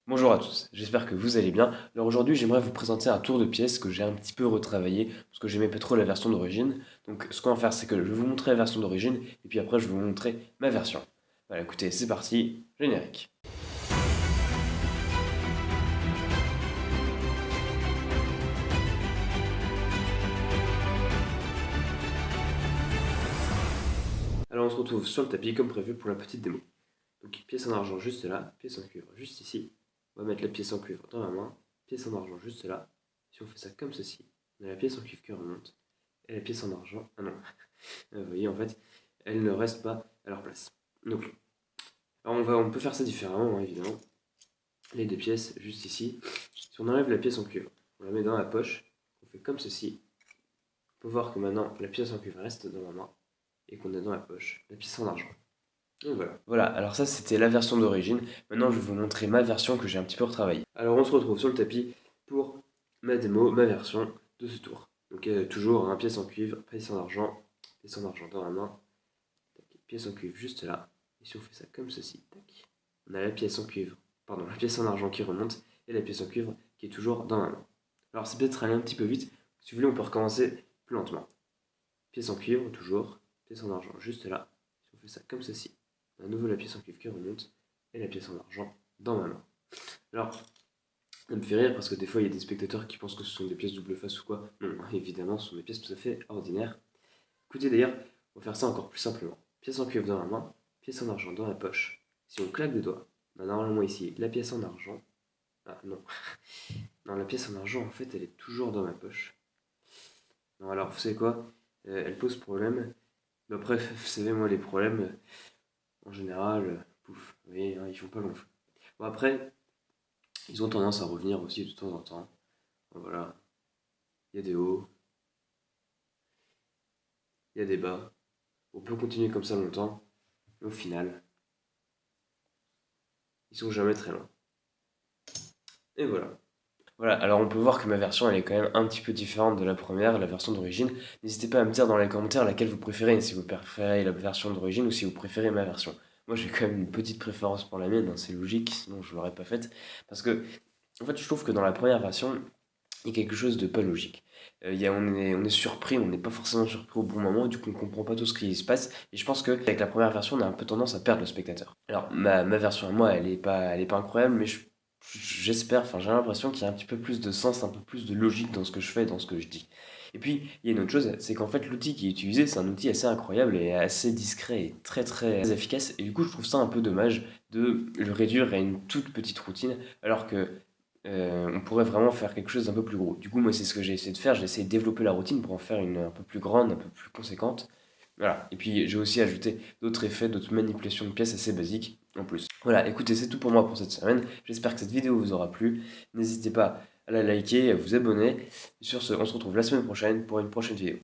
Bonjour à tous, j'espère que vous allez bien. Alors aujourd'hui, j'aimerais vous présenter un tour de pièce que j'ai un petit peu retravaillé parce que j'aimais pas trop la version d'origine. Donc ce qu'on va faire, c'est que je vais vous montrer la version d'origine et puis après, je vais vous montrer ma version. Voilà, écoutez, c'est parti, générique. Alors on se retrouve sur le tapis comme prévu pour la petite démo. Donc pièce en argent juste là, pièce en cuivre juste ici. On va mettre la pièce en cuivre dans la main, pièce en argent juste là. Si on fait ça comme ceci, on a la pièce en cuivre qui remonte et la pièce en argent. Ah non, vous voyez en fait, elles ne restent pas à leur place. Donc, alors on peut faire ça différemment, hein, évidemment. Les deux pièces juste ici. Si on enlève la pièce en cuivre, on la met dans la poche, on fait comme ceci. On peut voir que maintenant la pièce en cuivre reste dans ma main et qu'on a dans la poche la pièce en argent. Donc voilà. Voilà, alors ça c'était la version d'origine. Maintenant je vais vous montrer ma version que j'ai un petit peu retravaillée. Alors on se retrouve sur le tapis pour ma démo, ma version de ce tour. Donc toujours un pièce en cuivre, pièce en argent dans la main, tac, pièce en cuivre juste là. Et si on fait ça comme ceci, tac, on a la pièce en cuivre, pardon, la pièce en argent qui remonte et la pièce en cuivre qui est toujours dans ma main. Alors c'est peut-être aller un petit peu vite. Si vous voulez, on peut recommencer plus lentement. Pièce en cuivre, toujours, pièce en argent juste là. Si on fait ça comme ceci, à nouveau la pièce en cuivre qui remonte et la pièce en argent dans ma main. Alors, ça me fait rire parce que des fois il y a des spectateurs qui pensent que ce sont des pièces double face ou quoi. Non, évidemment, ce sont des pièces tout à fait ordinaires. Écoutez d'ailleurs, on va faire ça encore plus simplement. Pièce en cuivre dans la main, pièce en argent dans la poche. Si on claque des doigts, on a normalement ici la pièce en argent. Ah non, non, la pièce en argent en fait elle est toujours dans ma poche. Non, alors vous savez quoi, elle pose problème. Mais après, vous savez, moi les problèmes, en général, pouf, vous voyez, hein, ils font pas long feu. Bon, après, ils ont tendance à revenir aussi de temps en temps. Bon, voilà, il y a des hauts, il y a des bas. On peut continuer comme ça longtemps, mais au final, ils sont jamais très loin. Et voilà. Voilà, alors on peut voir que ma version elle est quand même un petit peu différente de la première, la version d'origine. N'hésitez pas à me dire dans les commentaires laquelle vous préférez, si vous préférez la version d'origine ou si vous préférez ma version. Moi j'ai quand même une petite préférence pour la mienne, hein, c'est logique, sinon je l'aurais pas faite. Parce que, en fait, je trouve que dans la première version, il y a quelque chose de pas logique. On est surpris, on n'est pas forcément surpris au bon moment, et du coup on comprend pas tout ce qui se passe. Et je pense qu'avec la première version, on a un peu tendance à perdre le spectateur. Alors ma version à moi, elle est pas incroyable, mais j'espère, enfin j'ai l'impression qu'il y a un petit peu plus de sens, un peu plus de logique dans ce que je fais, dans ce que je dis. Et puis il y a une autre chose, c'est qu'en fait l'outil qui est utilisé, c'est un outil assez incroyable et assez discret et très très efficace. Et du coup je trouve ça un peu dommage de le réduire à une toute petite routine, alors que on pourrait vraiment faire quelque chose d'un peu plus gros. Du coup, moi, c'est ce que j'ai essayé de faire. J'ai essayé de développer la routine pour en faire une un peu plus grande, un peu plus conséquente. Voilà. Et puis, j'ai aussi ajouté d'autres effets, d'autres manipulations de pièces assez basiques en plus. Voilà, écoutez, c'est tout pour moi pour cette semaine. J'espère que cette vidéo vous aura plu. N'hésitez pas à la liker, à vous abonner. Sur ce, on se retrouve la semaine prochaine pour une prochaine vidéo.